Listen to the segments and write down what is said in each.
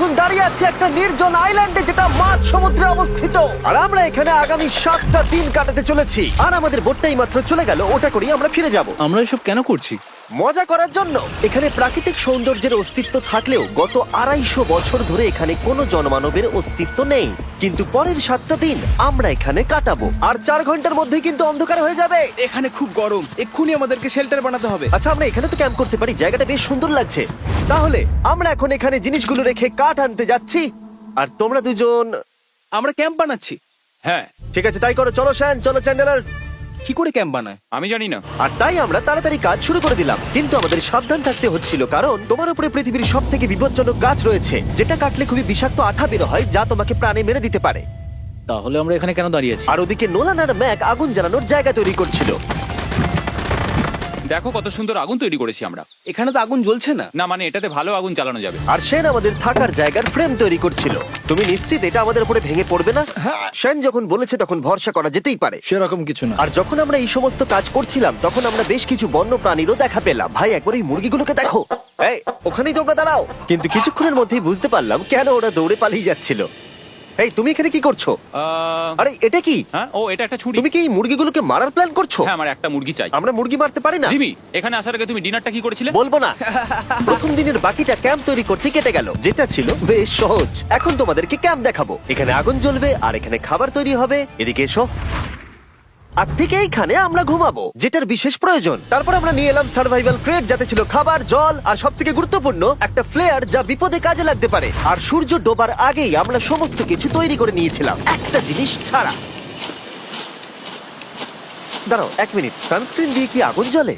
এখন দাঁড়িয়ে আছি একটা নির্জন আইল্যান্ডে যেটা মাঝ সমুদ্রে অবস্থিত, আর আমরা এখানে আগামী 7টা দিন কাটাতে চলেছি। আর আমাদের বোটটাই মাত্র চলে গেল, ওটা করেই আমরা ফিরে যাব আমরা এসব কেন করছি? মজা করার জন্য। এখানে প্রাকৃতিক সৌন্দর্যের অস্তিত্ব থাকলেও গত 250 বছর ধরে এখানে কোনো জনমানবের অস্তিত্ব নেই। কিন্তু পরের 7টা দিন আমরা এখানে কাটাবো, আর 4 ঘন্টার মধ্যে কিন্তু অন্ধকার হয়ে যাবে। এখানে খুব গরম, এক্ষুনি আমাদেরকে শেল্টার বানাতে হবে। আচ্ছা, আমরা এখানে তো ক্যাম্প করতে পারি, জায়গাটা বেশ সুন্দর লাগছে। তাহলে আমরা এখন এখানে জিনিসগুলো রেখে কাঠ আনতে যাচ্ছি, আর তোমরা দুজন। আমরা ক্যাম্প বানাচ্ছি। হ্যাঁ, ঠিক আছে, তাই করো। চলো শ্যান, চলো চ্যান্ডেলার। কি করে ক্যাম্প বানায়? আমি জানি না। আর তাই আমরা তাড়াতাড়ি কাজ শুরু করে দিলাম, কিন্তু আমাদের সাবধান থাকতে হচ্ছিল, কারণ তোমার উপরে পৃথিবীর সব থেকে বিপজ্জনক গাছ রয়েছে, যেটা কাটলে খুবই বিষাক্ত আঠা বের হয়, যা তোমাকে প্রাণে মেরে দিতে পারে। তাহলে আমরা এখানে কেন দাঁড়িয়ে আছি? আর ওদিকে নোলান আর ম্যাক আগুন জ্বালানোর জায়গা তৈরি করছিল। দেখো কত সুন্দর আগুন তৈরি করেছি আমরা। এখানে তো আগুন জ্বলছে না। না মানে এটাতে ভালো আগুন জ্বালানো যাবে। আর সেন আমাদের থাকার জায়গার ফ্রেম তৈরি করছিল। তুমি নিশ্চিত এটা আমাদের উপরে ভেঙে পড়বে না? সেন যখন বলেছে তখন ভরসা করা যেতেই পারে। সেরকম কিছু না। আর যখন আমরা এই সমস্ত কাজ করছিলাম তখন আমরা বেশ কিছু বন্য প্রাণীরও দেখা পেলাম। ভাই, একবার এই মুরগিগুলোকে দেখো। এই, ওখানেই তোমরা দাঁড়াও। কিন্তু কিছুক্ষণের মধ্যেই বুঝতে পারলাম কেন ওরা দৌড়ে পালিয়ে যাচ্ছিল। এই, তুমি এখানে কি করছো? আরে এটা কি? হ্যাঁ, ও এটা একটা ছুরি। তুমি কি এই মুরগিগুলোকে মারার প্ল্যান করছো? হ্যাঁ, আমার একটা মুরগি চাই। আমরা মুরগি মারতে পারি না। জিমি, এখানে আসার আগে তুমি ডিনারটা কি করেছিলে? বলবো না। প্রথম দিনের বাকিটা ক্যাম্প তৈরি করতে কেটে গেল, যেটা ছিল বেশ সহজ। এখন তোমাদেরকে ক্যাম্প দেখাবো। এখানে আগুন জ্বলবে আর এখানে খাবার তৈরি হবে। এদিকে এসো। আর ঠিক এইখানে আমরা ঘুমাবো, যেটার বিশেষ প্রয়োজন। তারপর আমরা নিয়ে এলাম সার্ভাইভাল ক্রেট, যাতে ছিল খাবার, জল আর সবথেকে গুরুত্বপূর্ণ একটা ফ্লেয়ার, যা বিপদে কাজে লাগতে পারে। আর সূর্য ডোবার আগেই আমরা সমস্ত কিছু তৈরি করে নিয়েছিলাম, একটা জিনিস ছাড়া। দাঁড়াও 1 মিনিট, সানস্ক্রিন দিয়ে কি আগুন জ্বলে?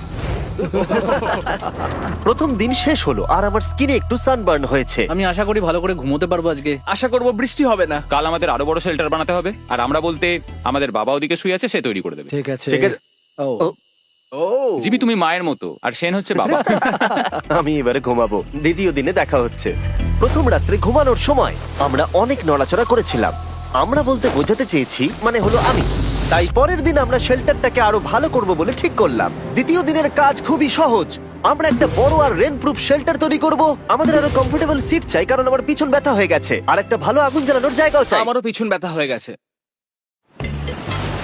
প্রথম দিন শেষ হলো আর আমার স্কিনে একটু সানবার্ন হয়েছে। আমি আশা করি ভালো করে ঘুমোতে পারবো আজকে। আশা করব বৃষ্টি হবে না। কাল আমাদের আরো বড় শেল্টার বানাতে হবে, আর আমরা বলতে আমাদের বাবা ওদিকে শুয়ে আছে, সে তৈরি করে দেবে। ঠিক আছে। ঠিক আছে। ও ও, ও জিমি তুমি মায়ের মতো, আর সেন হচ্ছে বাবা। আমি এবারে ঘুমাবো। দ্বিতীয় দিনে দেখা হচ্ছে। প্রথম রাত্রে ঘুমানোর সময় আমরা অনেক নড়াচড়া করেছিলাম। আমরা বলতে বোঝাতে চেয়েছি, মানে হলো আমি। তাই পরের দিন আমরা শেল্টারটাকে আরো ভালো করব বলে ঠিক করলাম। দ্বিতীয় দিনের কাজ খুবই সহজ। আমরা একটা বড় আর রেন প্রুফ শেল্টার তৈরি করব। আমাদের আরো কমফোর্টেবল সিট চাই, কারণ আমার পিছন ব্যথা হয়ে গেছে, আর একটা ভালো আগুন জ্বালানোর জায়গাও চাই। আমারও পিছন ব্যথা হয়ে গেছে।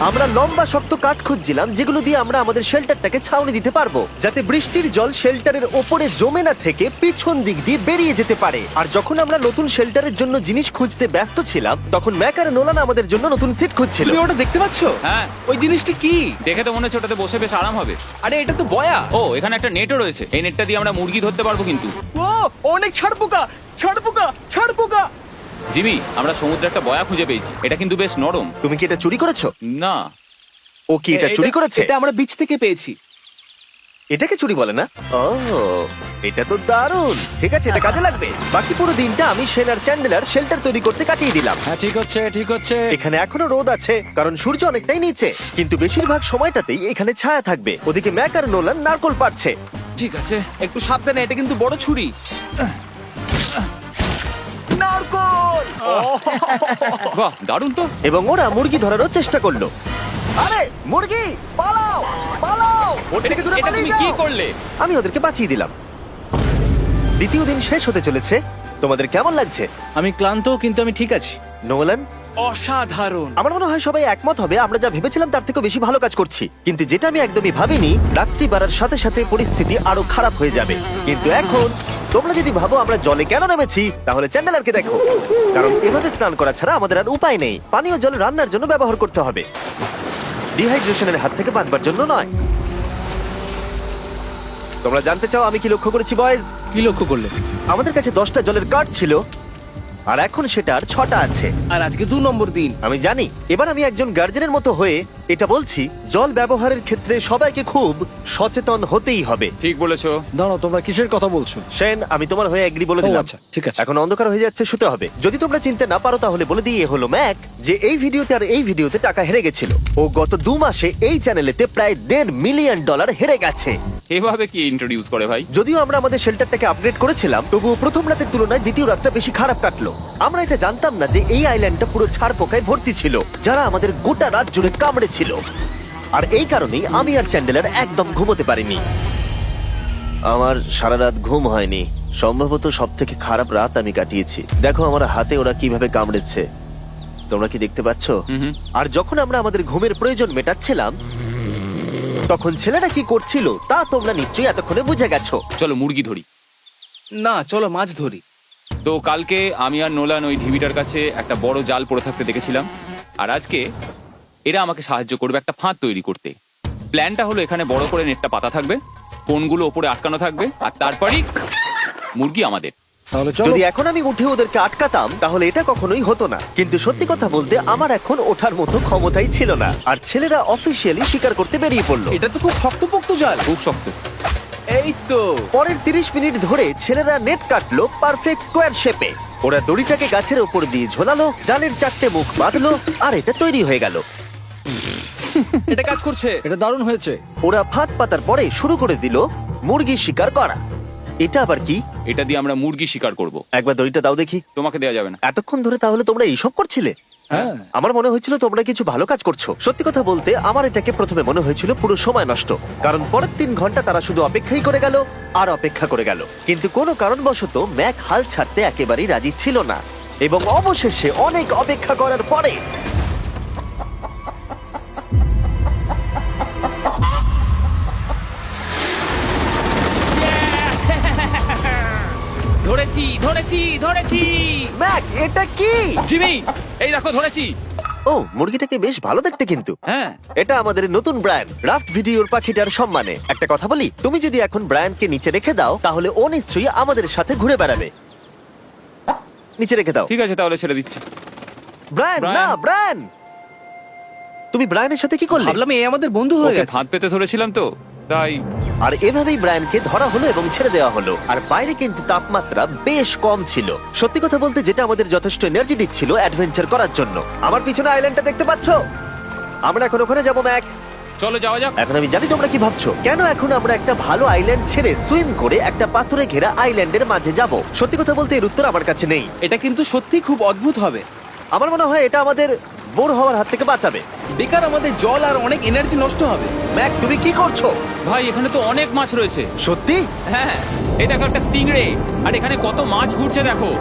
আমরা লম্বা শক্ত কাঠ খুঁজছিলাম, যেগুলো দিয়ে আমরা আমাদের শেল্টারটাকে ছাউনি দিতে পারবো, যাতে বৃষ্টির জল শেল্টারের ওপরে জমে না থেকে পিছন দিক দিয়ে বেরিয়ে যেতে পারে। আর যখন আমরা নতুন শেল্টারের জন্য জিনিস খুঁজতে ব্যস্ত ছিলাম, তখন ম্যাক আর নোলান আমাদের জন্য নতুন সিট খুঁজছিল। তুমি ওটা দেখতে পাচ্ছ? হ্যাঁ, ওই জিনিসটা কি? দেখে তো মনে হচ্ছে ওটাতে বসে বেশ আরাম হবে। আরে এটা তো বয়া। ও, এখানে একটা নেটও রয়েছে। এই নেটটা দিয়ে আমরা মুরগি ধরতে পারবো। কিন্তু ও অনেক ছাড়পোকা, ছাড়পোকা, ছাড়পোকা। জিমি, আমরা সমুদ্রে একটা বয়া খুঁজে পেয়েছি। এটা কিন্তু বেশ নরম। তুমি কি এটা চুরি করেছো? না। ও কি এটা চুরি করেছে? এটা আমরা বিচ থেকে পেয়েছি। এটাকে চুরি বলে না? ও, এটা তো দারুণ। ঠিক আছে, এটা কাজে লাগবে। বাকি পুরো দিনটা আমি সেন আর চ্যান্ডেলার শেল্টার তৈরি করতে কাটিয়ে দিলাম। হ্যাঁ, ঠিক হচ্ছে, ঠিক হচ্ছে। এখানে এখনো রোদ আছে, কারণ সূর্য অনেকটাই নিচে, কিন্তু বেশিরভাগ সময়টাতেই এখানে ছায়া থাকবে। ওদিকে ম্যাক আর নোলান নারকল পাড়ছে। ঠিক আছে। একটু সাবধানে, এটা কিন্তু বড় ছুরি। নারকল! বাহ, দারুণ তো। এবং ওরা মুরগি ধরারও চেষ্টা করলো। আরে মুরগি, পালাও পালাও! ওটা থেকে দূরে এটা পালিয়ে তুমি কি যাও। করলে? আমি ওদেরকে বাঁচিয়ে দিলাম। দ্বিতীয় দিন শেষ হতে চলেছে। তোমাদের কেমন লাগছে? আমি ক্লান্ত, কিন্তু আমি ঠিক আছি। নোলান? অসাধারণ। আমার মনে হয় সবাই একমত হবে, আমরা যা ভেবেছিলাম তার থেকে বেশি ভালো কাজ করছি। কিন্তু যেটা আমি একদমই ভাবিনি, রাত্রি বাড়ার সাথে সাথে পরিস্থিতি আরো খারাপ হয়ে যাবে। কিন্তু এখন তোমরা যদি ভাবো আমরা জলে কেন নেমেছি, তাহলে চ্যান্ডেলারকে দেখো। কারণ এভাবে স্নান করা ছাড়া আমাদের আর উপায় নেই। পানীয় জল রান্নার জন্য ব্যবহার করতে হবে, ডিহাইড্রেশনের হাত থেকে বাঁচবার জন্য নয়। তোমরা জানতে চাও আমি কি লক্ষ্য করেছি বয়েজ? কি লক্ষ্য করলে? আমাদের কাছে 10টা জলের কার্ড ছিল, আর এখন সেটা আর 6টা আছে। আর আজকে 2 নম্বর দিন। আমি জানি। এবার আমি একজন গার্জেনের মতো হয়ে এটা বলছি, জল ব্যবহারের ক্ষেত্রে সবাইকে খুব সচেতন হতেই হবে। ঠিক বলেছো। দাঁড়াও, তোমরা কিসের কথা বলছো? সেন, আমি তোমার হয়ে এগ্রি বলে ও, দিলাম। আচ্ছা, ঠিক আছে। এখন অন্ধকার হয়ে যাচ্ছে, শুতে হবে। যদি তোমরা চিনতে না পারো তাহলে বলে দিয়ে হলো ম্যাক, যে এই ভিডিওতে আর এই ভিডিওতে টাকা হেরে গেছিল। ও গত 2 মাসে এই চ্যানেলেতে প্রায় $1.5 মিলিয়ন হেরে গেছে। এভাবে কি ইন্ট্রোডিউস করে ভাই? যদিও আমরা আমাদের শেল্টারটাকে আপগ্রেড করেছিলাম, তবুও প্রথম রাতের তুলনায় দ্বিতীয় রাতটা বেশি খারাপ কাটলো। আমরা এটা জানতাম না যে এই আইল্যান্ডটা পুরো ছারপোকায় ভর্তি ছিল, যারা আমাদের গোটা রাত জুড়ে কামড়েছিল। আর এই কারণেই আমি আর চ্যান্ডেলার একদম ঘুমোতে পারিনি। আমার সারা রাত ঘুম হয়নি, সম্ভবত সব থেকে খারাপ রাত আমি কাটিয়েছি। দেখো আমার হাতে ওরা কিভাবে কামড়েছে, তোমরা কি দেখতে পাচ্ছ? আর যখন আমরা আমাদের ঘুমের প্রয়োজন মেটাচ্ছিলাম, তখন ছেলেরা কি করছিল তা তোমরা নিশ্চয়ই এতক্ষণে বুঝে গেছো। চলো মুরগি ধরি। না, চলো মাছ ধরি। তো কালকে আমি আর নোলান ওই ঢিবিটার কাছে একটা বড় জাল পড়ে থাকতে দেখেছিলাম, আর আজকে এরা আমাকে সাহায্য করবে একটা ফাঁদ তৈরি করতে। প্ল্যানটা হলো এখানে বড় করে নেটটা পাতা থাকবে, কোনগুলো ওপরে আটকানো থাকবে, আর তারপরই মুরগি আমাদের। তাহলে চলো। যদি এখন আমি উঠে ওদেরকে আটকাতাম তাহলে এটা কখনোই হতো না, কিন্তু সত্যি কথা বলতে আমার এখন ওঠার মতো ক্ষমতাই ছিল না। আর ছেলেরা অফিসিয়ালি স্বীকার করতে বেরিয়ে পড়লো। এটা তো খুব শক্তপোক্ত জাল। খুব শক্ত। এই তো। পরের 30 মিনিট ধরে ছেলেরা নেট কাটলো পারফেক্ট স্কোয়ার শেপে। ওরা দড়িটাকে গাছের ওপর দিয়ে ঝোলালো, জালের 4টে মুখ বাঁধলো, আর এটা তৈরি হয়ে গেল। এটা কাজ করছে। এটা দারুণ হয়েছে। ওরা ফাঁদ পাতার পরে শুরু করে দিল মুরগি শিকার করা। এটা আবার কি? এটা দিয়ে আমরা মুরগি শিকার করব। একবার দড়িটা দাও দেখি। তোমাকে দেওয়া যাবে না। এতক্ষণ ধরে তাহলে তোমরা এইসব করছিলে? হ্যাঁ। আমার মনে হয়েছিল তোমরা কিছু ভালো কাজ করছো। সত্যি কথা বলতে আমার এটাকে প্রথমে মনে হয়েছিল পুরো সময় নষ্ট, কারণ পরের 3 ঘন্টা তারা শুধু অপেক্ষাই করে গেল আর অপেক্ষা করে গেল। কিন্তু কোনো কারণবশত ম্যাক হাল ছাড়তে একেবারেই রাজি ছিল না, এবং অবশেষে অনেক অপেক্ষা করার পরে ধরেছি ধরেছি ধরেছি। ম্যাক, এটা কি? জিমি, এই দেখো ধরেছি। ও, মুরগিটাকে বেশ ভালো দেখতে কিন্তু। হ্যাঁ। এটা আমাদের নতুন ব্র্যান্ড রাফট ভিডিওর পাখিটার সম্মানে। একটা কথা বলি, তুমি যদি এখন ব্র্যান্ডকে নিচে রেখে দাও তাহলে ও নিশ্চয়ই আমাদের সাথে ঘুরে বেড়াবে। নিচে রেখে দাও। ঠিক আছে, তাহলে ছেড়ে দিচ্ছি। Brian, Brian. না ব্রায়ান, তুমি ব্রায়ানের সাথে কি করলে? ভাবলাম এই আমাদের বন্ধু হয়ে ওকে গেছে। ফাঁদ পেতে ধরেছিলাম তো, তাই। আর এভাবেই ব্রায়ানকে ধরা হলো এবং ছেড়ে দেওয়া হলো। আর বাইরে কিন্তু তাপমাত্রা বেশ কম ছিল। সত্যি কথা বলতে যেটা আমাদের যথেষ্ট এনার্জি দিচ্ছিল অ্যাডভেঞ্চার করার জন্য। আমার পিছনে আইল্যান্ডটা দেখতে পাচ্ছো? আমরা এখন ওখানে যাবো ম্যাক। চলো যাওয়া যাক। এখন আমি জানি তোমরা কি ভাবছো, কেন এখন আমরা একটা ভালো আইল্যান্ড ছেড়ে সুইম করে একটা পাথরে ঘেরা আইল্যান্ডের মাঝে যাব? সত্যি কথা বলতে এর উত্তর আমার কাছে নেই। এটা কিন্তু সত্যি খুব অদ্ভুত হবে। আমার মনে হয় এটা আমাদের বোর হওয়ার হাত থেকে বাঁচাবে। বেকার আমাদের জল আর অনেক এনার্জি নষ্ট হবে। ম্যাক, তুমি কি করছো? ভাই, এখানে তো অনেক মাছ রয়েছে। সত্যি? হ্যাঁ, এই দেখো একটা স্টিংরে, আর এখানে কত মাছ ঘুরছে দেখো।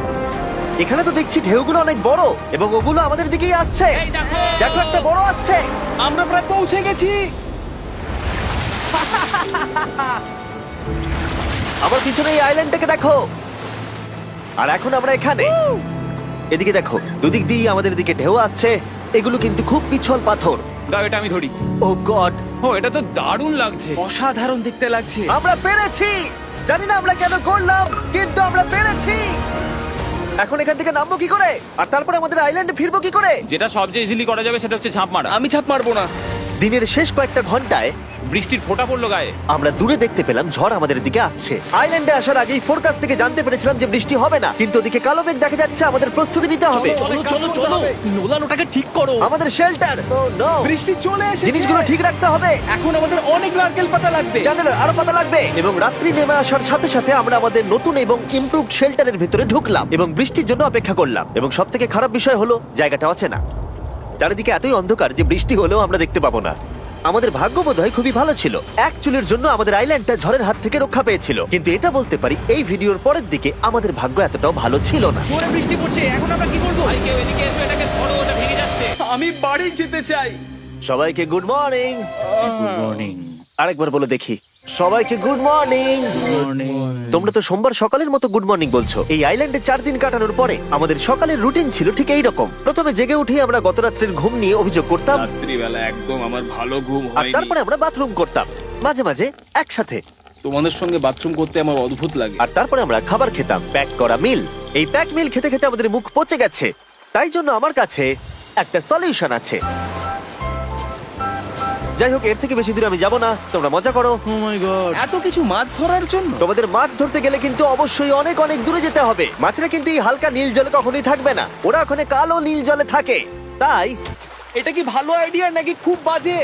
এখানে তো দেখছি ঢেউগুলো অনেক বড় এবং ওগুলো আমাদের দিকেই আসছে। এই দেখো। দেখো, একটা বড় আসছে। আমরা প্রায় পৌঁছে গেছি। আমার পিছনে এই আইল্যান্ডটাকে দেখো। আর এখন আমরা এখানে। এদিকে দেখো, দুদিক দিয়ে আমাদের দিকে ঢেউ আসছে। এগুলো কিন্তু খুব পিছল পাথর। দাও, এটা আমি ধরি। ও গড, ও, এটা তো দারুণ লাগছে। অসাধারণ দেখতে লাগছে। আমরা পেরেছি। জানি না আমরা কেন করলাম, কিন্তু আমরা পেরেছি। এখন এখান থেকে নামবো কি করে, আর তারপরে আমাদের আইল্যান্ডে ফিরবো কি করে? যেটা সবচেয়ে ইজিলি করা যাবে সেটা হচ্ছে ঝাঁপ মারা। আমি ছাপ মারবো না। দিনের শেষ কয়েকটা ঘন্টায় বৃষ্টির ফোঁটা পড়লো গায়ে। আমরা দূরে দেখতে পেলাম ঝড় আমাদের দিকে আসছে। আইল্যান্ডে আসার আগেই ফোরকাস্ট থেকে জানতে পেরেছিলাম যে বৃষ্টি হবে না, কিন্তু ওদিকে কালো মেঘ দেখা যাচ্ছে। আমাদের প্রস্তুতি নিতে হবে। চলো চলো চলো, নোলান ওটাকে ঠিক করো। আমাদের শেল্টার, ও নো, বৃষ্টি চলে এসেছে। জিনিসগুলো ঠিক রাখতে হবে। এখন আমাদের অনেক নারকেল পাতা লাগবে। জানালার আরো পাতা লাগবে। এবং রাত্রি নেমে আসার সাথে সাথে আমরা আমাদের নতুন এবং ইমপ্রুভড শেল্টারের ভিতরে ঢুকলাম এবং বৃষ্টির জন্য অপেক্ষা করলাম। এবং সব থেকে খারাপ বিষয় হলো জায়গাটা অচেনা। চারিদিকে এতই অন্ধকার যে বৃষ্টি হলেও আমরা দেখতে পাবো না। আমাদের ভাগ্য বোধহয় খুবই ভালো ছিল। এক চুলের জন্য আমাদের আইল্যান্ডটা ঝড়ের হাত থেকে রক্ষা পেয়েছিল, কিন্তু এটা বলতে পারি এই ভিডিওর পরের দিকে আমাদের ভাগ্য এতটাও ভালো ছিল না। জোরে বৃষ্টি পড়ছে, এখন আমরা কি করব? ভাই, কেউ এদিকে এসো, এটাকে ধরো, ওটা ভেঙে যাচ্ছে। আমি বাড়ি যেতে চাই। সবাইকে গুড মর্নিং। Good morning. আরেকবার বলে দেখি, সবাইকে গুড মর্নিং। তোমরা তো সোমবার সকালের মতো গুড মর্নিং বলছো। এই আইল্যান্ডে 4 দিন কাটানোর পরে আমাদের সকালের রুটিন ছিল ঠিক এই রকম। প্রথমে জেগে উঠে আমরা গত রাত্রের ঘুম নিয়ে অভিযোগ করতাম, রাত্রিবেলা একদম আমার ভালো ঘুম আর হয়নি। তারপরে আমরা বাথরুম করতাম, মাঝে মাঝে একসাথে। তোমাদের সঙ্গে বাথরুম করতে আমার অদ্ভুত লাগে। আর তারপরে আমরা খাবার খেতাম, প্যাক করা মিল। এই প্যাক মিল খেতে খেতে আমাদের মুখ পচে গেছে। তাই জন্য আমার কাছে একটা সলিউশন আছে। যাই হোক, এর থেকে বেশি দূরে আমি যাব না, তোমরা মজা করো। ও মাই গড। এত কিছু মাছ ধরার জন্য? তোমাদের মাছ ধরতে গেলে কিন্তু অবশ্যই অনেক অনেক দূরে যেতে হবে। মাছেরা কিন্তু এই হালকা নীল জলে কখনোই থাকবে না, ওরা ওখানে কালো নীল জলে থাকে। তাই এটা কি ভালো আইডিয়া নাকি খুব বাজে?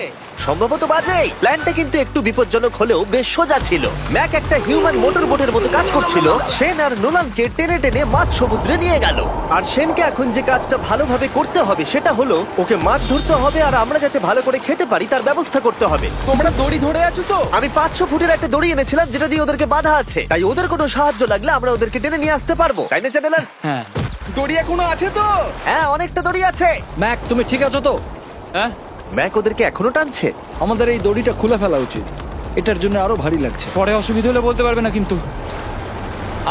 সম্ভবত বাজে। প্ল্যানটা কিন্তু একটু বিপজ্জনক হলেও বেশ সোজা ছিল। ম্যাক একটা হিউম্যান মোটর বোটের মতো কাজ করছিল। শেন আর নোলানকে টেনে টেনে মাছ সমুদ্রে নিয়ে গেল। আর শেনকে এখন যে কাজটা ভালোভাবে করতে হবে সেটা হলো ওকে মাছ ধরতে হবে, আর আমরা যাতে ভালো করে খেতে পারি তার ব্যবস্থা করতে হবে। তোমরা দড়ি ধরে আছো তো? আমি 500 ফুটের একটা দড়ি এনেছিলাম যেটা দিয়ে ওদেরকে বাঁধা আছে, তাই ওদের কোনো সাহায্য লাগলে আমরা ওদেরকে টেনে নিয়ে আসতে পারবো, তাই না চ্যানেলার? হ্যাঁ। দড়ি এখনো আছে তো? হ্যাঁ, অনেকটা দড়ি আছে। ম্যাক, তুমি ঠিক আছো তো? হ্যাঁ, ম্যাক ওদেরকে এখনো টানছে। আমাদের এই দড়িটা খুলে ফেলা উচিত, এটার জন্য আরো ভারী লাগছে। পরে অসুবিধা হলে বলতে পারবে না কিন্তু।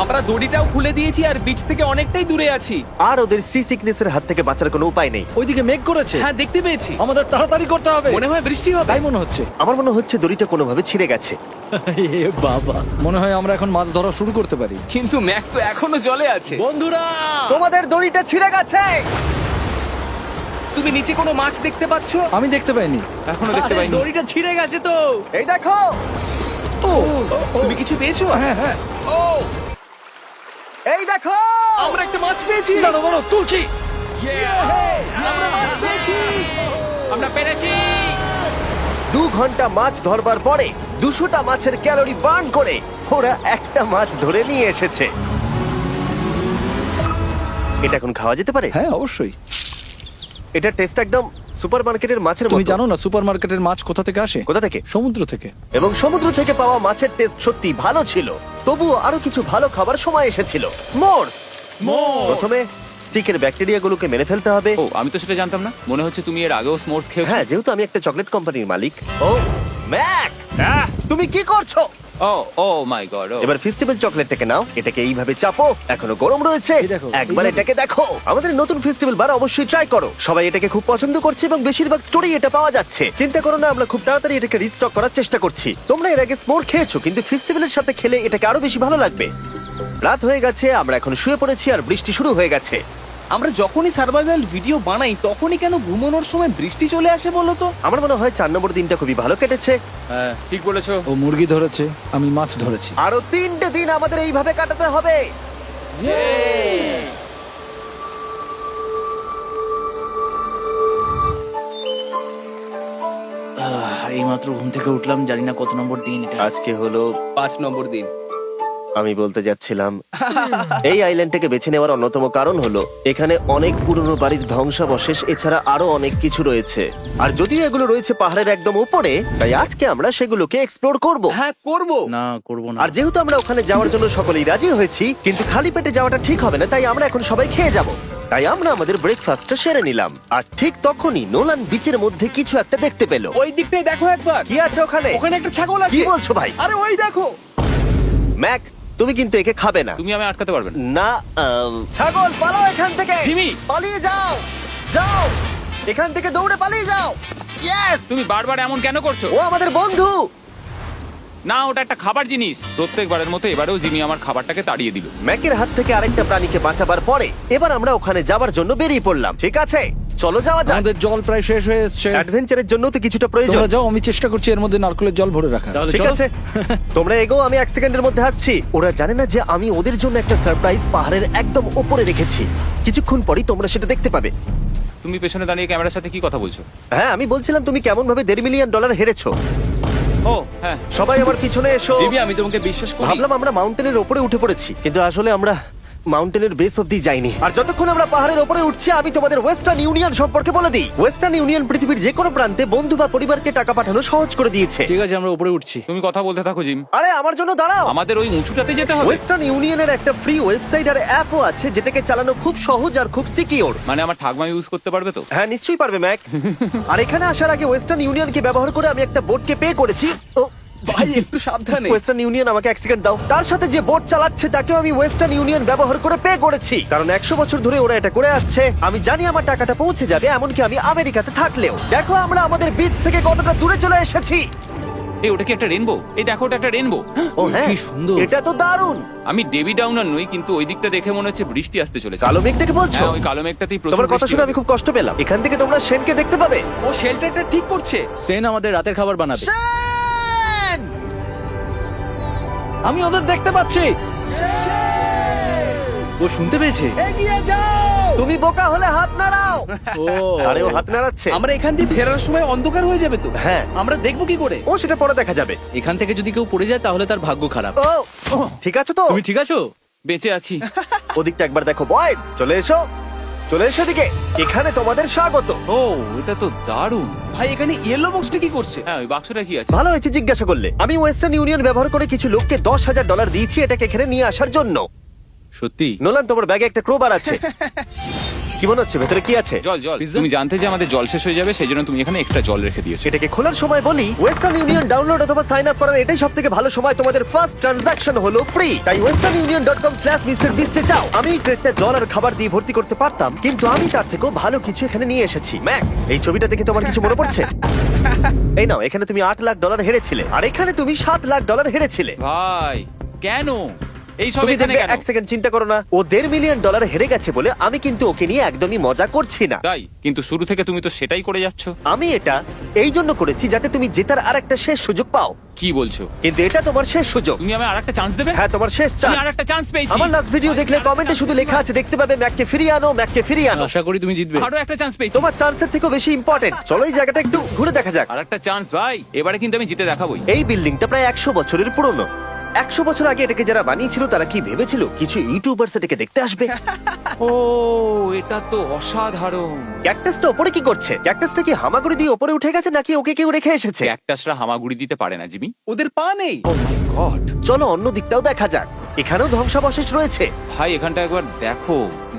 আমরা দড়িটাও খুলে দিয়েছি আর বিচ থেকে অনেকটাই দূরে আছি। আর ওদের সি সিকনেসের হাত থেকে বাঁচার কোনো উপায় নেই। ওইদিকে মেঘ করেছে। হ্যাঁ, দেখতে পেয়েছি। আমাদের তাড়াতাড়ি করতে হবে। মনে হয় বৃষ্টি হবে। তাই মনে হচ্ছে। আমার মনে হচ্ছে দড়িটা কোনোভাবে ছিঁড়ে গেছে। এ বাবা, মনে হয় আমরা এখন মাছ ধরা শুরু করতে পারি। কিন্তু ম্যাক তো এখনো জলে আছে। বন্ধুরা, তোমাদের দড়িটা ছিঁড়ে গেছে। তুমি নিচে কোনো মাছ দেখতে পাচ্ছো? আমি দেখতে পাইনি। এখনো দেখতে পাইনি। দড়িটা ছিঁড়ে গেছে তো। এই দেখো। তুমি কিছু পেয়েছো? হ্যাঁ হ্যাঁ, ও, এই দেখো। আমরা একটা মাছ পেয়েছি। দাঁড়ো তুলছি। আমরা মাছ পেয়েছি। আমরা পেরেছি। 2 ঘন্টা মাছ ধরবার পরে 200টা মাছের ক্যালোরি বার্ন করে ওরা একটা মাছ ধরে নিয়ে এসেছে। এটা এখন খাওয়া যেতে পারে? হ্যাঁ অবশ্যই। এটা টেস্ট একদম সুপারমার্কেটের মাছের তুমি মতো। জানো না সুপারমার্কেটের মাছ কোথা থেকে আসে? কোথা থেকে? সমুদ্র থেকে। এবং সমুদ্র থেকে পাওয়া মাছের টেস্ট সত্যি ভালো ছিল। তবুও আরো কিছু ভালো খাবার সময় এসেছিল। স্মোর্স। প্রথমে স্টিকের ব্যাকটেরিয়াগুলোকে মেরে ফেলতে হবে। ও, আমি তো সেটা জানতাম না। মনে হচ্ছে তুমি এর আগেও স্মোর্স খেয়েছো। হ্যাঁ, যেহেতু আমি একটা চকলেট কোম্পানির মালিক। ও ম্যাক, তুমি কি করছো? ও ও মাই গড। এবার ফেস্টিভ্যাল চকলেটটাকে নাও, এটাকে এইভাবে চাপো, এখনো গরম রয়েছে। এই দেখো, একবার এইভাবে। এটাকে দেখো। আমাদের নতুন ফেস্টিভ্যাল বার অবশ্যই ট্রাই করো। সবাই এটাকে খুব পছন্দ করছে এবং বেশিরভাগ স্টোরি এটা পাওয়া যাচ্ছে। চিন্তা করো না, আমরা খুব তাড়াতাড়ি এটাকে রিস্টক করার চেষ্টা করছি। তোমরা এর আগে স্মোর খেয়েছো, কিন্তু ফেস্টিভ্যালের সাথে খেলে এটাকে আরো বেশি ভালো লাগবে। রাত হয়ে গেছে, আমরা এখন শুয়ে পড়েছি আর বৃষ্টি শুরু হয়ে গেছে। আমরা যখনই সার্ভাইভাল ভিডিও বানাই তখনই কেন ঘুমানোর সময় বৃষ্টি চলে আসে বলো তো? আমার মনে হয় 4 নম্বর দিনটা খুবই ভালো কেটেছে। হ্যাঁ, ঠিক বলেছো। ও মুরগি ধরেছে, আমি মাছ ধরেছি। আরো 3টে দিন আমাদের এইভাবে কাটাতে হবে। এইমাত্র ঘুম থেকে উঠলাম, জানি না কত নম্বর দিন এটা। আজকে হলো 5 নম্বর দিন। আমি বলতে যাচ্ছিলাম এই আইল্যান্ডটাকে বেছে নেওয়ার অন্যতম কারণ হলো এখানে অনেক পুরনো বাড়ির ধ্বংসাবশেষ, এছাড়া আরো অনেক কিছু রয়েছে। আর যদিও এগুলো রয়েছে পাহাড়ের একদম উপরে, তাই আজকে আমরা সেগুলোকে এক্সপ্লোর করব। হ্যাঁ, করব। না, করব না। আর যেহেতু আমরা ওখানে যাওয়ার জন্য সকলেই রাজি হয়েছি, কিন্তু খালি পেটে যাওয়াটা ঠিক হবে না, তাই আমরা এখন সবাই খেয়ে যাব। তাই আমরা আমাদের ব্রেকফাস্টটা সেরে নিলাম। আর ঠিক তখনই নোলান বিচের মধ্যে কিছু একটা দেখতে পেল। ওই দিকটাই দেখো একবার। কি আছে ওখানে? ওখানে একটা ছাগল আছে। কি বলছো ভাই? আরে ওই দেখো। ম্যাক, তুমি কিন্তু একে খাবে না। তুমি আমি আটকাতে পারবে না। না, ছাগল পালাও এখান থেকে। জিমি! পালিয়ে যাও, যাও এখান থেকে, দৌড়ে পালিয়ে যাও। ইয়েস! তুমি বারবার এমন কেন করছো? ও আমাদের বন্ধু। না, ওটা একটা খাবার জিনিস। প্রত্যেকবারের মতো এবারেও জিমি আমার খাবারটাকে তাড়িয়ে দিল। ম্যাকের হাত থেকে আরেকটা প্রাণীকে বাঁচাবার পরে এবার আমরা ওখানে যাবার জন্য বেরিয়ে পড়লাম। ঠিক আছে, চলো যাওয়া যাক। আমাদের জল প্রায় শেষ হয়ে এসেছে। অ্যাডভেঞ্চারের জন্য তো কিছুটা প্রয়োজন। তোমরা যাও, আমি চেষ্টা করছি এর মধ্যে নারকেলের জল ভরে রাখা। ঠিক আছে, তোমরা এগো, আমি 1 সেকেন্ডের মধ্যে আসছি। ওরা জানে না যে আমি ওদের জন্য একটা সারপ্রাইজ পাহাড়ের একদম উপরে রেখেছি। কিছুক্ষণ পরেই তোমরা সেটা দেখতে পাবে। তুমি পেছনে দাঁড়িয়ে ক্যামেরার সাথে কি কথা বলছো? হ্যাঁ, আমি বলছিলাম তুমি কেমন ভাবে $1.5 মিলিয়ন হেরেছো। ও হ্যাঁ, সবাই আমার পিছনে এসো। জিমি, আমি তোমাকে বিশ্বাস করি। ভাবলাম আমরা মাউন্টেনের উপরে উঠে পড়েছি, কিন্তু আসলে আমরা মাউন্টেনের বেস অব্দি যাইনি। আর যতক্ষণ আমরা পাহাড়ের উপরে উঠছি, আমি তোমাদের ওয়েস্টার্ন ইউনিয়ন সম্পর্কে বলে দিই। ওয়েস্টার্ন ইউনিয়ন পৃথিবীর যে কোনো প্রান্তে বন্ধু বা পরিবারকে টাকা পাঠানো সহজ করে দিয়েছে। ঠিক আছে, আমরা উপরে উঠছি। তুমি কথা বলতে থাকো জিম। আরে আমার জন্য দাঁড়াও। আমাদের ওই উঁচুটাতে যেতে হবে। ওয়েস্টার্ন ইউনিয়নের একটা ফ্রি ওয়েবসাইট আর অ্যাপও আছে, যেটাকে চালানো খুব সহজ আর খুব সিকিউর। মানে আমার ঠাকমা ইউজ করতে পারবে তো? হ্যাঁ, নিশ্চয়ই পারবে ম্যাক। আর এখানে আসার আগে ওয়েস্টার্ন ইউনিয়নকে ব্যবহার করে আমি একটা বোটকে পে করেছি। ও ভাই, একটু সাবধানে। ওয়েস্টার্ন ইউনিয়ন আমাকে 1 সেকেন্ড দাও। তার সাথে যে বোট চালাচ্ছে তাকেও আমি ওয়েস্টার্ন ইউনিয়ন ব্যবহার করে পে করেছি, কারণ 100 বছর ধরে ওরা এটা করে আসছে। আমি জানি আমার টাকাটা পৌঁছে যাবে, এমনকি আমি আমেরিকাতে থাকলেও। দেখো আমরা আমাদের বিচ থেকে কতটা দূরে চলে এসেছি। এই, ওটা কি একটা রেনবো? এই দেখো, ওটা একটা রেনবো। ও হ্যাঁ, কি সুন্দর। এটা তো দারুণ। আমি ডেভি ডাউনার নই, কিন্তু ওই দিকটা দেখে মনে হচ্ছে বৃষ্টি আসতে চলেছে। কালো মেঘ থেকে বলছো? হ্যাঁ, ওই কালো মেঘটাতেই প্রচুর তোমার কথা বৃষ্টি শুনে হবে। আমি খুব কষ্ট পেলাম। এখান থেকে তোমরা শেনকে দেখতে পাবে। ও শেল্টারটা ঠিক করছে। সেন আমাদের রাতের খাবার বানাবে। শেন! আমি ওদের দেখতে পাচ্ছি। ও শুনতে পেয়েছে। এগিয়ে যাও। তুমি বোকা হলে হাত নাড়াও। ও আরে ও হাত নাড়াচ্ছে। আমরা এখান দিয়ে ফেরার সময় অন্ধকার হয়ে যাবে তো। হ্যাঁ। আমরা দেখবো কি করে? ও সেটা পরে দেখা যাবে। এখান থেকে যদি কেউ পড়ে যায় তাহলে তার ভাগ্য খারাপ। ও ঠিক আছে তো? তুমি ঠিক আছো? বেঁচে আছি। ওদিকটা একবার দেখো বয়েজ, চলে এসো, চলে এসো দিকে। এখানে তোমাদের স্বাগত। ও এটা তো দারুণ। ভাই এখানে ইয়েলো বক্সটা কি করছে? হ্যাঁ ওই বাক্সটা কি আছে? ভালো হয়েছে জিজ্ঞাসা করলে। আমি ওয়েস্টার্ন ইউনিয়ন ব্যবহার করে কিছু লোককে $10,000 দিয়েছি এটাকে এখানে নিয়ে আসার জন্য। সত্যি? নোলান, তোমার ব্যাগে একটা ক্রোবার আছে। কি মনে হচ্ছে ভেতরে কি আছে? জল জল। Pizza? তুমি জানতে যে আমাদের জল শেষ হয়ে যাবে সেই জন্য তুমি এখানে এক্সট্রা জল রেখে দিয়েছো। সেটাকে খোলার সময় বলি, ওয়েস্টার্ন ইউনিয়ন ডাউনলোড অথবা সাইন আপ করার এটাই সবথেকে ভালো সময়। তোমাদের ফার্স্ট ট্রানজাকশন হলো ফ্রি। তাই westernunion.com/MrBeast এ যাও। আমি এই ক্রেটটা জল আর খাবার দিয়ে ভর্তি করতে পারতাম, কিন্তু আমি তার থেকেও ভালো কিছু এখানে নিয়ে এসেছি। ম্যাক, এই ছবিটা দেখে তোমার কিছু মনে পড়ছে? এই নাও, এখানে তুমি $8 লাখ হেরেছিলে, আর এখানে তুমি $7 লাখ হেরেছিলে। ভাই কেন এই সব তুমি এখানে দেখবে, কেন? এক সেকেন্ড চিন্তা করো না। ও $1.5 মিলিয়ন হেরে গেছে বলে আমি কিন্তু ওকে নিয়ে একদমই মজা করছি না। তাই কিন্তু শুরু থেকে তুমি তো সেটাই করে যাচ্ছ। আমি এটা এই জন্য করেছি যাতে তুমি জেতার আরেকটা শেষ সুযোগ পাও। কি বলছো? কিন্তু এটা তোমার শেষ সুযোগ। তুমি আমায় আরেকটা চান্স দেবে? হ্যাঁ, তোমার শেষ আমি চান্স। আরেকটা চান্স পেয়েছি। আমার লাস্ট ভিডিও দেখলে কমেন্টে শুধু লেখা আছে, দেখতে পাবে ম্যাককে ফিরিয়ে আনো, ম্যাককে ফিরিয়ে আনো। আশা করি তুমি জিতবে। আরো একটা চান্স পেয়েছি। তোমার চান্সের থেকেও বেশি ইম্পর্টেন্ট। চলো এই জায়গাটা একটু ঘুরে দেখা যাক। আরেকটা চান্স ভাই, এবারে কিন্তু আমি জিতে দেখাবোই। এই বিল্ডিংটা প্রায় 100 বছরের পুরনো। 100 বছর আগে এটাকে যারা বানিয়েছিল তারা কি ভেবেছিল কিছু ইউটিউবার্স এটাকে দেখতে আসবে? ও এটা তো অসাধারণ। ক্যাকটাসটা ওপরে কি করছে? ক্যাকটাসটা কি হামাগুড়ি দিয়ে ওপরে উঠে গেছে নাকি ওকে কেউ রেখে এসেছে? ক্যাকটাসরা হামাগুড়ি দিতে পারে না জিমি। ওদের পা নেই। ও মাই গড। চলো অন্য দিকটাও দেখা যাক। এখানেও ধ্বংসাবশেষ রয়েছে। ভাই এখানটা একবার দেখো,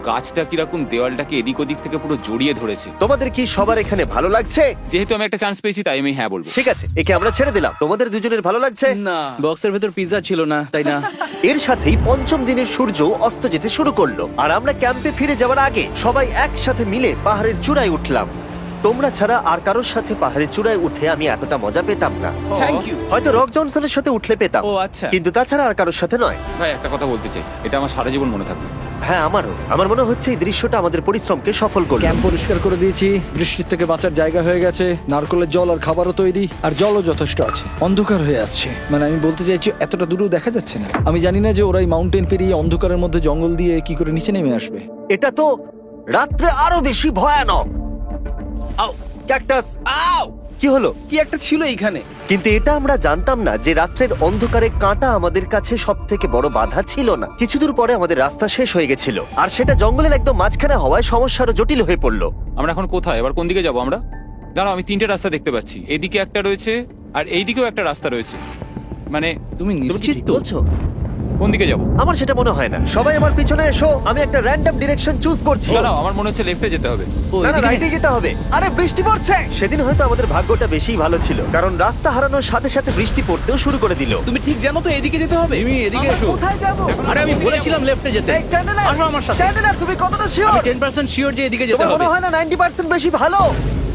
গাছটা কিরকম দেওয়ালটাকে এদিক ওদিক থেকে পুরো জড়িয়ে ধরেছে। তোমাদের কি সবার এখানে ভালো লাগছে? যেহেতু আমি একটা চান্স পেয়েছি তাই আমি হ্যাঁ বলবো। ঠিক আছে, একে আমরা ছেড়ে দিলাম। তোমাদের দুজনের ভালো লাগছে? না, বক্সের ভেতর পিৎজা ছিল না, তাই না? এর সাথেই পঞ্চম দিনের সূর্য অস্ত যেতে শুরু করলো, আর আমরা ক্যাম্পে ফিরে যাওয়ার আগে সবাই একসাথে মিলে পাহাড়ের চূড়ায় উঠলাম। তোমরা ছাড়া আর কারোর সাথে পাহাড়ের চূড়ায় উঠে আমি এতটা মজা পেতাম না। Thank you. হয়তো রক জনসনের সাথে উঠলে পেতাম, ও আচ্ছা। কিন্তু তাছাড়া আর কারোর সাথে নয়। ভাই একটা কথা বলতে চাই, এটা আমার সারা জীবন মনে থাকবে। হ্যাঁ, আমারও। আমার মনে হচ্ছে এই দৃশ্যটা আমাদের পরিশ্রমকে সফল করলো। ক্যাম্প পরিষ্কার করে দিয়েছি, বৃষ্টির থেকে বাঁচার জায়গা হয়ে গেছে, নারকেলের জল আর খাবারও তৈরি, আর জলও যথেষ্ট আছে। অন্ধকার হয়ে আসছে, মানে আমি বলতে চাইছি এতটা দূরেও দেখা যাচ্ছে না। আমি জানি না যে ওরা এই মাউন্টেন পেরিয়ে অন্ধকারের মধ্যে জঙ্গল দিয়ে কি করে নিচে নেমে আসবে। এটা তো রাত্রে আরো বেশি ভয়ানক। আউ, ক্যাকটাস, আউ! কি হলো? কি একটা ছিল এইখানে। কিন্তু এটা আমরা জানতাম না যে রাত্রের অন্ধকারে কাঁটা আমাদের কাছে সব থেকে বড় বাধা ছিল না। কিছু দূর পরে আমাদের রাস্তা শেষ হয়ে গেছিল, আর সেটা জঙ্গলের একদম মাঝখানে হওয়ায় সমস্যা আরো জটিল হয়ে পড়লো। আমরা এখন কোথায়, এবার কোন দিকে যাবো আমরা? দাঁড়াও, আমি 3টে রাস্তা দেখতে পাচ্ছি। এদিকে একটা রয়েছে আর এইদিকেও একটা রাস্তা রয়েছে। মানে তুমি তুমি নিশ্চিত ঠিক তো? বলছো? কোন দিকে যাবো? আমার সেটা মনে হয় না। সবাই আমার পিছনে এসো, আমি একটা র্যান্ডম ডিরেকশন চুজ করছি। দাঁড়াও, আমার মনে হচ্ছে লেফটে যেতে হবে। ও, না না, এদিকে? রাইটে যেতে হবে। আরে বৃষ্টি পড়ছে। সেদিন হয়তো আমাদের ভাগ্যটা বেশিই ভালো ছিল, কারণ রাস্তা হারানোর সাথে সাথে বৃষ্টি পড়তেও শুরু করে দিল। তুমি ঠিক জানো তো এদিকে যেতে হবে? জিমি, এদিকে আমরা এসো। কোথায় যাবো? আরে আমি বলেছিলাম লেফটে যেতে। এই চ্যান্ডেলার, আসো আমার সাথে। চ্যান্ডেলার, তুমি কতটা আমি শিওর? 10% শিওর যে এদিকে যেতে তোমার হবে। মনে হয় না 90% বেশি ভালো?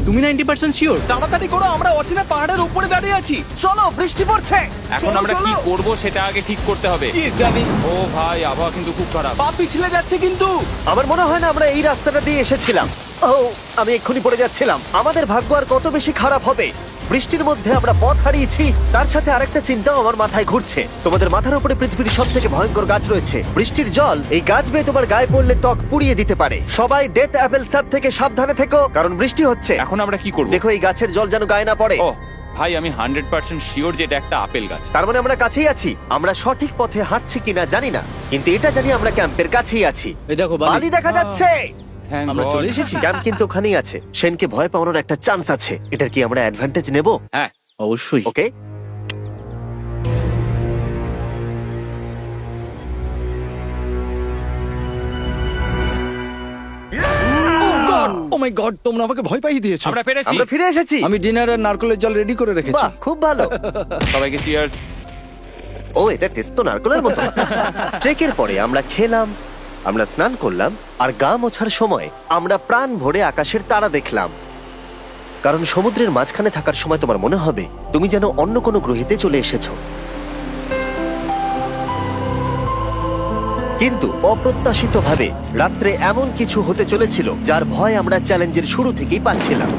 তুমি 90% শিওর? তাড়াতাড়ি করো, আমরা অচেনা পাহাড়ের উপরে দাঁড়িয়ে আছি। চলো, বৃষ্টি পড়ছে। এখন চলো, আমরা কি চলো। করব সেটা আগে ঠিক করতে হবে। কি জানি, ও ভাই, আবহাওয়া কিন্তু খুব খারাপ। পা পিছলে যাচ্ছে কিন্তু। আমার মনে হয় না আমরা এই রাস্তাটা দিয়ে এসেছিলাম। ও, আমি এক্ষুনি পড়ে যাচ্ছিলাম। আমাদের ভাগ্য আর কত বেশি খারাপ হবে। বৃষ্টির মধ্যে আমরা পথ হারিয়েছি, তার সাথে আরেকটা চিন্তাও আমার মাথায় ঘুরছে। তোমাদের মাথার উপরে পৃথিবীর সব থেকে ভয়ঙ্কর গাছ রয়েছে। বৃষ্টির জল এই গাছ বেয়ে তোমার গায়ে পড়লে ত্বক পুড়িয়ে দিতে পারে। সবাই ডেথ অ্যাপেল স্যাপ থেকে সাবধানে থেকো, কারণ বৃষ্টি হচ্ছে। এখন আমরা কি করব? দেখো এই গাছের জল যেন গায়ে না পড়ে। ও ভাই, আমি 100% শিওর যে এটা একটা আপেল গাছ। তার মানে আমরা কাছেই আছি। আমরা সঠিক পথে হাঁটছি কিনা জানি না, কিন্তু এটা জানি আমরা ক্যাম্পের কাছেই আছি। এই দেখো বালি দেখা যাচ্ছে। Thank আমরা God. চলে এসেছি। ক্যাম্প কিন্তু ওখানেই আছে। সেনকে ভয় পাওয়ানোর একটা চান্স আছে। এটার কি আমরা অ্যাডভান্টেজ নেব? হ্যাঁ, অবশ্যই। ওকে, ও মাই গড, তোমরা আমাকে ভয় পাইয়ে দিয়েছো। আমরা পেরেছি। আমরা ফিরে এসেছি। আমি ডিনার আর নারকেলের জল রেডি করে রেখেছি। বাহ, খুব ভালো। সবাইকে চিয়ার্স। ও, এটা টেস্ট তো নারকেলের মতো। ট্রেকের পরে আমরা খেলাম, আমরা স্নান করলাম, আর গা মোছার সময় আমরা প্রাণ ভরে আকাশের তারা দেখলাম। কারণ সমুদ্রের মাঝখানে থাকার সময় তোমার মনে হবে তুমি যেন অন্য কোনো গ্রহেতে চলে এসেছো। কিন্তু অপ্রত্যাশিতভাবে রাত্রে এমন কিছু হতে চলেছিল যার ভয় আমরা চ্যালেঞ্জের শুরু থেকেই পাচ্ছিলাম।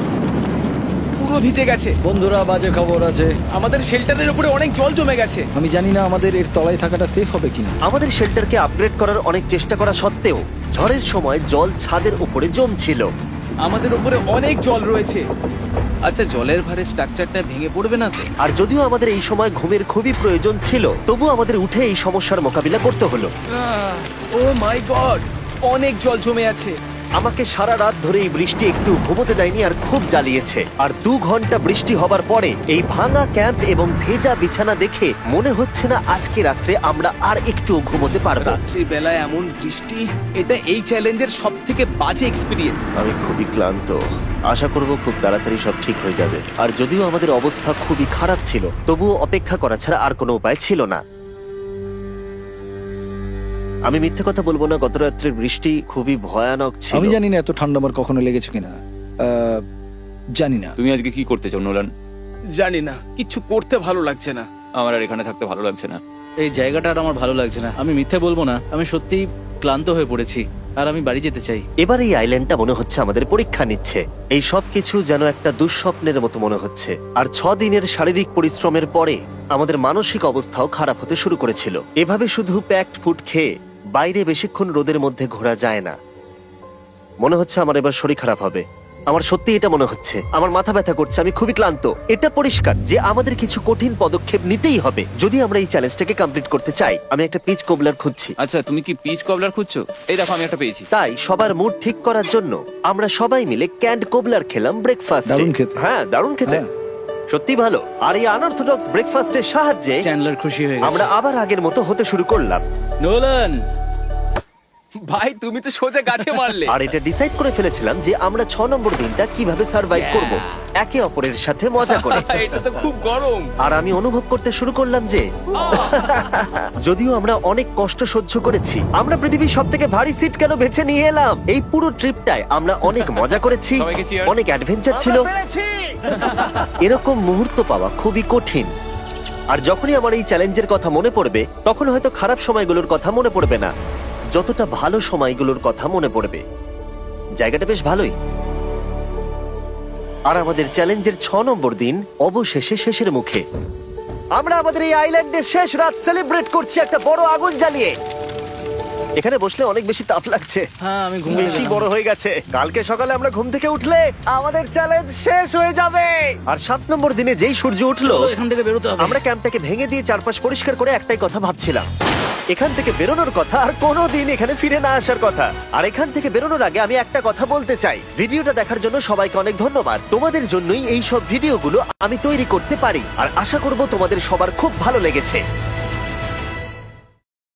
ও পুরো ভিজে গেছে। বন্ধুরা, বাজে খবর আছে। আমাদের শেল্টারের উপরে অনেক জল জমে গেছে। আমি জানি না আমাদের এর তলায় থাকাটা সেফ হবে কিনা। আমাদের শেল্টারকে আপগ্রেড করার অনেক চেষ্টা করা সত্ত্বেও ঝড়ের সময় জল ছাদের উপরে জমছিল। আমাদের উপরে অনেক জল রয়েছে। আচ্ছা, জলের ভারে স্ট্রাকচারটা ভেঙে পড়বে না তো? আর যদিও আমাদের এই সময় ঘুমের খুবই প্রয়োজন ছিল, তবু আমাদের উঠে এই সমস্যার মোকাবিলা করতে হলো। ও মাই গড, অনেক জল জমে আছে। আমাকে সারা রাত ধরে এই বৃষ্টি একটু ঘুমোতে দেয়নি আর খুব জ্বালিয়েছে। আর 2 ঘন্টা বৃষ্টি হবার পরে এই ভাঙা ক্যাম্প এবং ভেজা বিছানা দেখে মনে হচ্ছে না আজকে রাত্রে আমরা আর একটু ঘুমোতে পারবো। রাত্রি বেলায় এমন বৃষ্টি, এটা এই চ্যালেঞ্জের সব থেকে বাজে এক্সপিরিয়েন্স। আমি খুবই ক্লান্ত। আশা করব খুব তাড়াতাড়ি সব ঠিক হয়ে যাবে। আর যদিও আমাদের অবস্থা খুবই খারাপ ছিল, তবুও অপেক্ষা করা ছাড়া আর কোনো উপায় ছিল না। আমি মিথ্যে কথা বলবো না, গত রাত্রের বৃষ্টি খুবই ভয়ানক ছিল। আমি জানি না এত ঠান্ডা আমার কখনো লেগেছে কিনা। জানি না। তুমি আজকে কি করতে চাও নোলান? জানি না, কিছু করতে ভালো লাগছে না। আমার আর এখানে থাকতে ভালো লাগছে না। এই জায়গাটা আর আমার ভালো লাগছে না। আমি মিথ্যে বলবো না, আমি সত্যিই ক্লান্ত হয়ে পড়েছি আর আমি বাড়ি যেতে চাই। এবার এই আইল্যান্ডটা মনে হচ্ছে আমাদের পরীক্ষা নিচ্ছে। এই সব কিছু যেন একটা দুঃস্বপ্নের মতো মনে হচ্ছে। আর 6 দিনের শারীরিক পরিশ্রমের পরে আমাদের মানসিক অবস্থাও খারাপ হতে শুরু করেছিল। এভাবে শুধু প্যাকড ফুড খেয়ে বাইরে বেশিক্ষণ রোদের মধ্যে ঘোরা যায় না। মনে হচ্ছে আমার এবার শরীর খারাপ হবে। আমার সত্যি এটা মনে হচ্ছে। আমার মাথা ব্যথা করছে, আমি খুবই ক্লান্ত। এটা পরিষ্কার যে আমাদের কিছু কঠিন পদক্ষেপ নিতেই হবে যদি আমরা এই চ্যালেঞ্জটাকে কমপ্লিট করতে চাই। আমি একটা পিচ কোবলার খুঁজছি। আচ্ছা, তুমি কি পিচ কবলার খুঁজছো? এই দেখো, আমি একটা পেয়েছি। তাই সবার মুড ঠিক করার জন্য আমরা সবাই মিলে ক্যান্ড কোবলার খেলাম ব্রেকফাস্ট। দারুণ খেতে। হ্যাঁ, দারুণ খেতে, হ্যাঁ। সত্যি ভালো। আর এই আনঅর্থোডক্স ব্রেকফাস্টের সাহায্যে চ্যান্ডলার খুশি হয়ে গেছে। আমরা আবার আগের মতো হতে শুরু করলাম। নোলান, ভাই, তুমি তো সোজা গাছে মারলে। আর এটা ডিসাইড করে ফেলেছিলাম যে আমরা 6 নম্বর দিনটা কিভাবে সার্ভাইভ করব, একে অপরের সাথে মজা করে। এটা তো খুব গরম। আর আমি অনুভব করতে শুরু করলাম যে যদিও আমরা অনেক কষ্ট সহ্য করেছি, আমরা পৃথিবীর সব থেকে ভারী সিট কেন বেছে নিয়ে এলাম। এই পুরো ট্রিপটায় আমরা অনেক মজা করেছি, সবাইকে cheers। অনেক অ্যাডভেঞ্চার ছিল। এরকম মুহূর্ত পাওয়া খুবই কঠিন। আর যখনই আমার এই চ্যালেঞ্জের কথা মনে পড়বে, তখন হয়তো খারাপ সময়গুলোর কথা মনে পড়বে না, যতটা ভালো সময়গুলোর কথা মনে পড়বে। জায়গাটা বেশ ভালোই। আর আমাদের চ্যালেঞ্জের 6 নম্বর দিন অবশেষে শেষের মুখে। আমরা আমাদের এই আইল্যান্ডের শেষ রাত সেলিব্রেট করছি একটা বড় আগুন জ্বালিয়ে। এখানে বসলে অনেক বেশি তাপ লাগছে। হ্যাঁ, আমি ঘুমিয়ে বেশি গেলাম। বড় হয়ে গেছে। কালকে সকালে আমরা ঘুম থেকে উঠলে আমাদের চ্যালেঞ্জ শেষ হয়ে যাবে। আর 7 নম্বর দিনে যেই সূর্য উঠলো, চলো, এখান থেকে বেরোতে হবে। আমরা ক্যাম্পটাকে ভেঙে দিয়ে চারপাশ পরিষ্কার করে একটাই কথা ভাবছিলাম, এখান থেকে বেরোনোর কথা আর কোনোদিন এখানে ফিরে না আসার কথা। আর এখান থেকে বেরোনোর আগে আমি একটা কথা বলতে চাই, ভিডিওটা দেখার জন্য সবাইকে অনেক ধন্যবাদ। তোমাদের জন্যই এই সব ভিডিওগুলো আমি তৈরি করতে পারি। আর আশা করব তোমাদের সবার খুব ভালো লেগেছে।